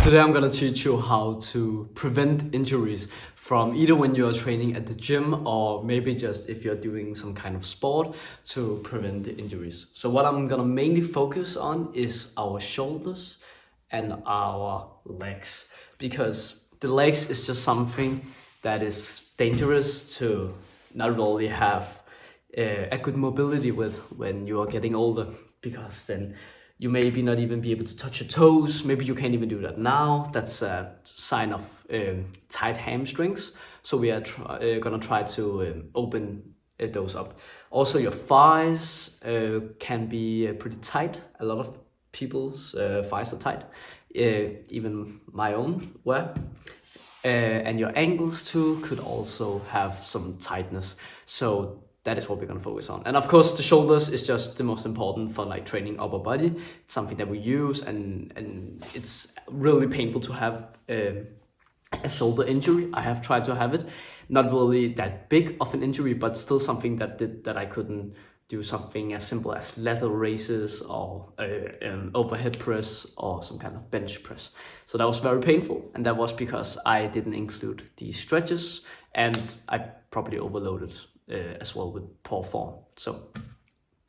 Today I'm gonna teach you how to prevent injuries from either when you're training at the gym or maybe just if you're doing some kind of sport to prevent the injuries. So what I'm gonna mainly focus on is our shoulders and our legs, because the legs is just something that is dangerous to not only have a good mobility with when you are getting older, because then you maybe not even be able to touch your toes. Maybe you can't even do that now. That's a sign of tight hamstrings. So we are gonna try to open those up. Also, your thighs can be pretty tight. A lot of people's thighs are tight, even my own were. And your ankles too could also have some tightness. So that is what we're gonna focus on. And of course, the shoulders is just the most important for like training upper body. It's something that we use, and it's really painful to have a shoulder injury. I have tried to have it, not really that big of an injury, but still something that I couldn't do something as simple as lateral raises or an overhead press or some kind of bench press. So that was very painful, and that was because I didn't include these stretches, and I probably overloaded as well with poor form. So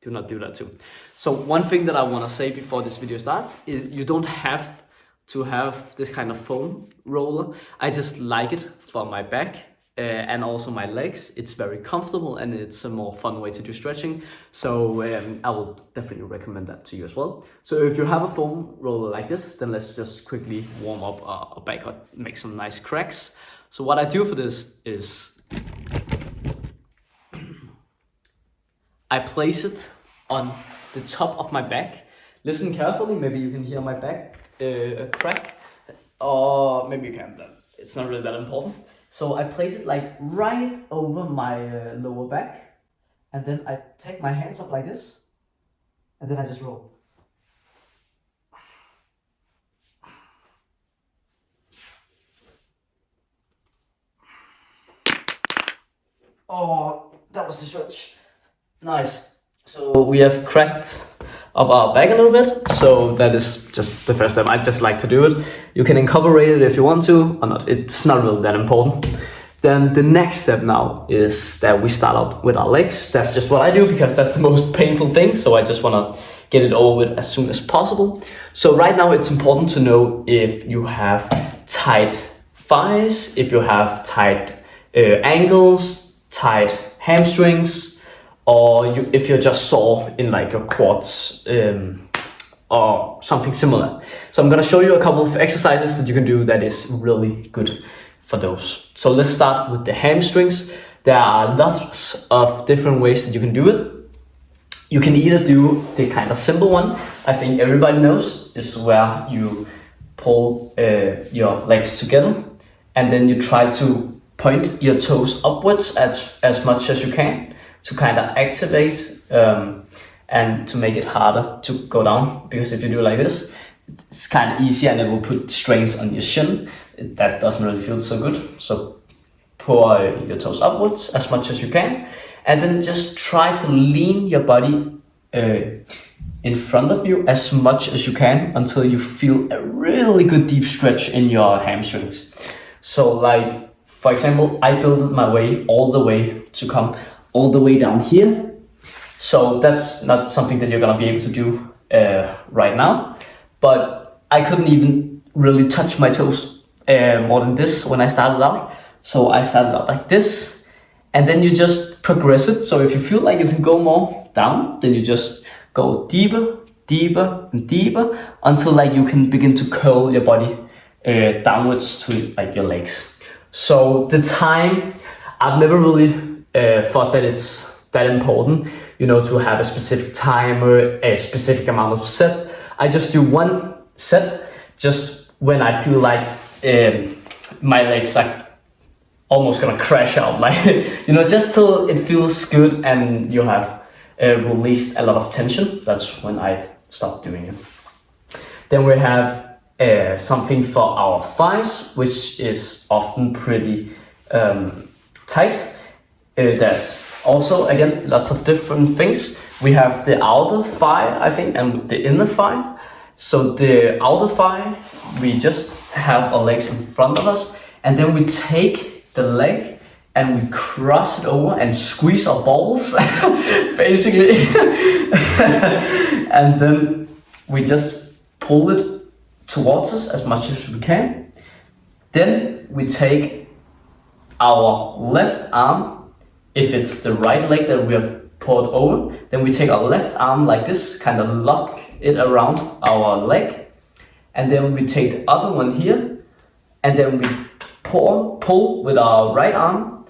do not do that too. So one thing that I want to say before this video starts is you don't have to have this kind of foam roller. I just like it for my back and also my legs. It's very comfortable and it's a more fun way to do stretching. So I will definitely recommend that to you as well. So if you have a foam roller like this, then let's just quickly warm up our back or make some nice cracks. So what I do for this is I place it on the top of my back. Listen carefully, maybe you can hear my back crack, or maybe you can't, it's not really that important. So I place it like right over my lower back, and then I take my hands up like this, and then I just roll. Oh, that was the stretch. Nice. So we have cracked up our back a little bit. So that is just the first step. I just like to do it. You can incorporate it if you want to or not. It's not really that important. Then the next step now is that we start out with our legs. That's just what I do because that's the most painful thing. So I just want to get it over with as soon as possible. So right now it's important to know if you have tight thighs, if you have tight ankles, tight hamstrings, or if you're just sore in like your quads or something similar. So I'm gonna show you a couple of exercises that you can do that is really good for those. So let's start with the hamstrings. There are lots of different ways that you can do it. You can either do the kind of simple one, I think everybody knows, is where you pull your legs together and then you try to point your toes upwards as much as you can to kind of activate and to make it harder to go down. Because if you do it like this, it's kind of easy and it will put strains on your shin. That doesn't really feel so good. So pull your toes upwards as much as you can. And then just try to lean your body in front of you as much as you can until you feel a really good deep stretch in your hamstrings. So like, for example, I built my way all the way to come all the way down here. So that's not something that you're gonna be able to do right now. But I couldn't even really touch my toes more than this when I started out. So I started out like this, and then you just progress it. So if you feel like you can go more down, then you just go deeper, deeper, and deeper until like you can begin to curl your body downwards to like your legs. So the time, I've never really thought that it's that important, you know, to have a specific timer, a specific amount of set. I just do one set just when I feel like my legs like almost gonna crash out, like you know, just till it feels good and you have released a lot of tension. That's when I stop doing it. Then we have something for our thighs, which is often pretty tight. There's also, again, lots of different things. We have the outer thigh, I think, and the inner thigh. So the outer thigh, we just have our legs in front of us, and then we take the leg and we cross it over and squeeze our balls, basically. And then we just pull it towards us as much as we can. Then we take our left arm, if it's the right leg that we have pulled over, then we take our left arm like this, kind of lock it around our leg, and then we take the other one here, and then we pull with our right arm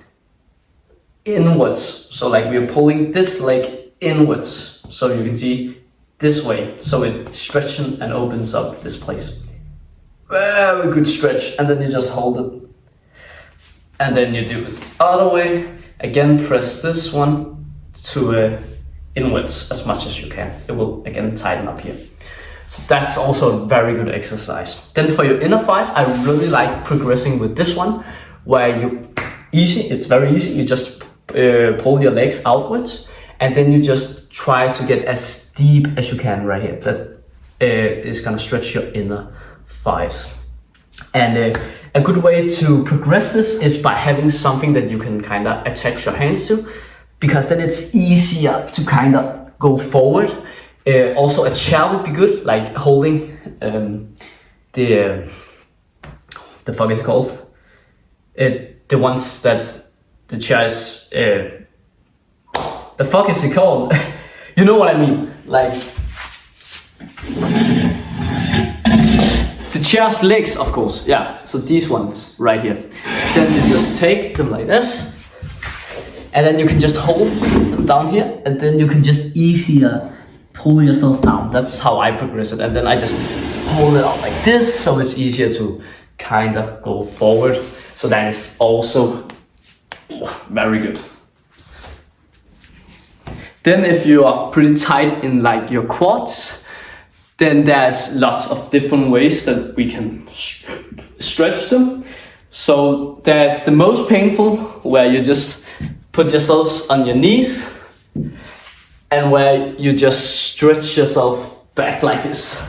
inwards. So like we're pulling this leg inwards, so you can see this way, so it stretches and opens up this place. Very good stretch, and then you just hold it, and then you do it other way. Again, press this one to inwards as much as you can. It will again tighten up here. So that's also a very good exercise. Then for your inner thighs, I really like progressing with this one, where it's very easy. You just pull your legs outwards, and then you just try to get as deep as you can right here. That is gonna stretch your inner thighs. And a good way to progress this is by having something that you can kind of attach your hands to, because then it's easier to kind of go forward. Also a chair would be good, like holding the fuck is it called? The ones that the chair is, the fuck is it called? You know what I mean, like the chair's legs, of course, yeah, so these ones right here. Then you just take them like this, and then you can just hold them down here, and then you can just easier pull yourself down. That's how I progress it, and then I just hold it out like this, so it's easier to kind of go forward. So that is also very good. Then if you are pretty tight in like your quads, then there's lots of different ways that we can stretch them. So there's the most painful, where you just put yourselves on your knees, and where you just stretch yourself back like this.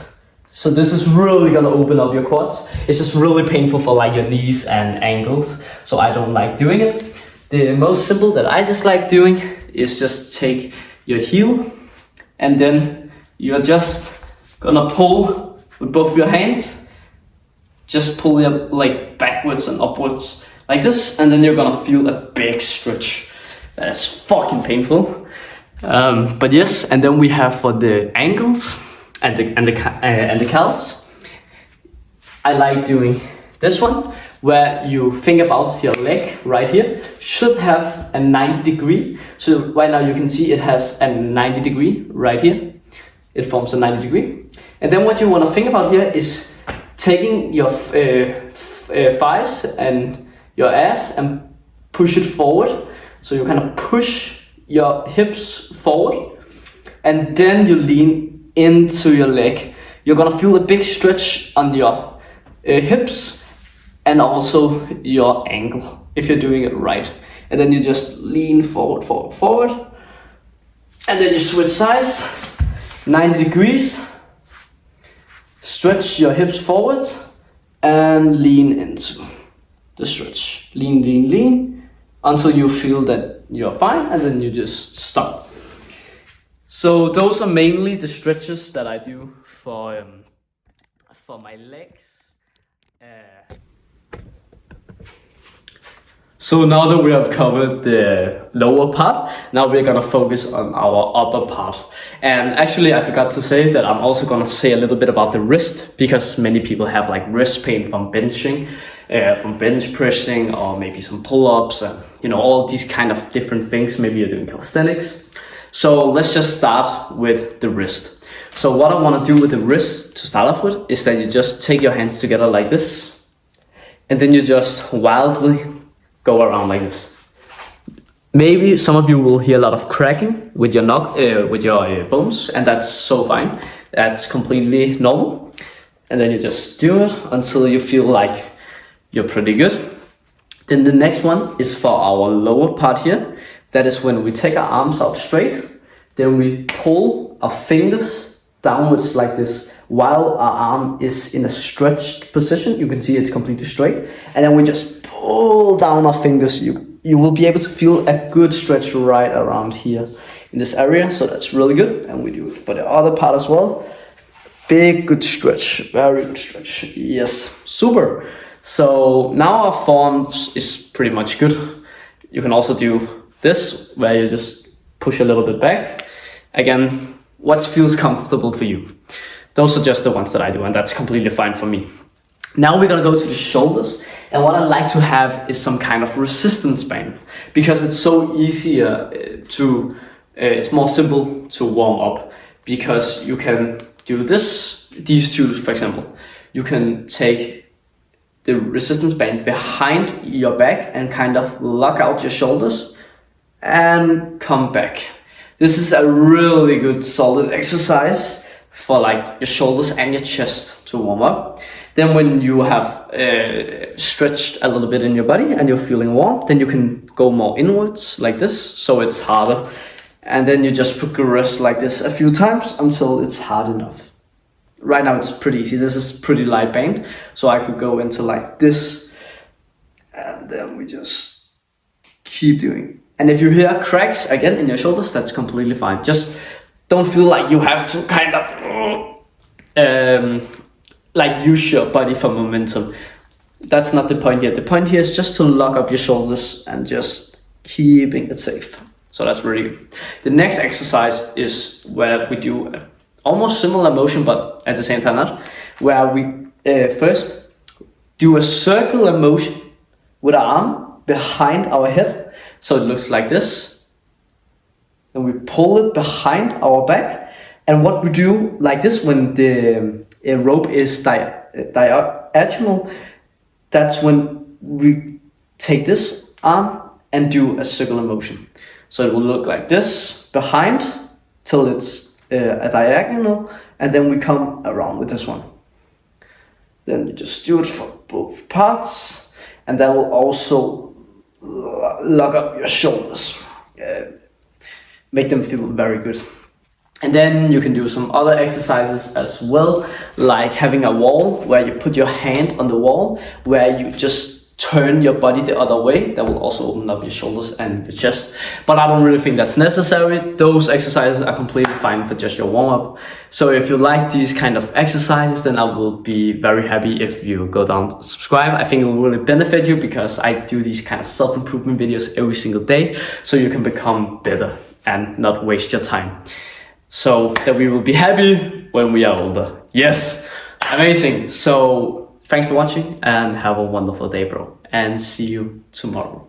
So this is really gonna open up your quads. It's just really painful for like your knees and ankles, so I don't like doing it. The most simple that I just like doing is just take your heel, and then you're just gonna pull with both your hands. Just pull your leg backwards and upwards like this, and then you're gonna feel a big stretch. That's fucking painful. But yes, and then we have for the ankles and the calves. I like doing this one, where you think about your leg right here should have a 90 degree. So right now you can see it has a 90 degree right here. It forms a 90 degree. And then what you want to think about here is taking your thighs and your ass and push it forward. So you kind of push your hips forward, and then you lean into your leg. You're gonna feel a big stretch on your hips and also your ankle if you're doing it right. And then you just lean forward, forward, forward, and then you switch sides, 90 degrees. Stretch your hips forward and lean into the stretch. Lean, lean, lean until you feel that you're fine, and then you just stop. So those are mainly the stretches that I do for my legs. So now that we have covered the lower part, now we're gonna focus on our upper part. And actually I forgot to say that I'm also gonna say a little bit about the wrist, because many people have like wrist pain from benching, from bench pressing, or maybe some pull-ups, and you know, all these kind of different things. Maybe you're doing calisthenics. So let's just start with the wrist. So what I wanna do with the wrist to start off with is that you just take your hands together like this, and then you just wildly go around like this. Maybe some of you will hear a lot of cracking with your bones, and that's so fine. That's completely normal. And then you just do it until you feel like you're pretty good. Then the next one is for our lower part here. That is when we take our arms out straight, then we pull our fingers downwards like this while our arm is in a stretched position. You can see it's completely straight. And then we just pull down our fingers. You will be able to feel a good stretch right around here in this area. So that's really good. And we do it for the other part as well. Big, good stretch. Very good stretch. Yes, super. So now our forearms is pretty much good. You can also do this, where you just push a little bit back. Again, what feels comfortable for you. Those are just the ones that I do, and that's completely fine for me. Now we're gonna go to the shoulders, and what I like to have is some kind of resistance band, because it's so easier it's more simple to warm up, because you can do these two, for example. You can take the resistance band behind your back and kind of lock out your shoulders and come back. This is a really good solid exercise for like your shoulders and your chest to warm up. Then when you have stretched a little bit in your body and you're feeling warm, then you can go more inwards like this, so it's harder. And then you just progress like this a few times until it's hard enough. Right now it's pretty easy. This is pretty light band, so I could go into like this, and then we just keep doing. And if you hear cracks again in your shoulders, that's completely fine. Just don't feel like you have to kind of like use your body for momentum. That's not the point here. The point here is just to lock up your shoulders and just keeping it safe. So that's really good. The next exercise is where we do almost similar motion, but at the same time not, where we first do a circular motion with our arm behind our head. So it looks like this. And we pull it behind our back. And what we do like this when the rope is diagonal, that's when we take this arm and do a circular motion. So it will look like this behind till it's a diagonal, and then we come around with this one. Then you just do it for both parts, and that will also lock up your shoulders, make them feel very good. And then you can do some other exercises as well, like having a wall where you put your hand on the wall, where you just turn your body the other way. That will also open up your shoulders and your chest, but I don't really think that's necessary. Those exercises are completely fine for just your warm-up. So if you like these kind of exercises, then I will be very happy if you go down and subscribe. I think it will really benefit you, because I do these kind of self-improvement videos every single day, so you can become better and not waste your time, so that we will be happy when we are older. Yes, amazing. So thanks for watching and have a wonderful day, bro. And see you tomorrow.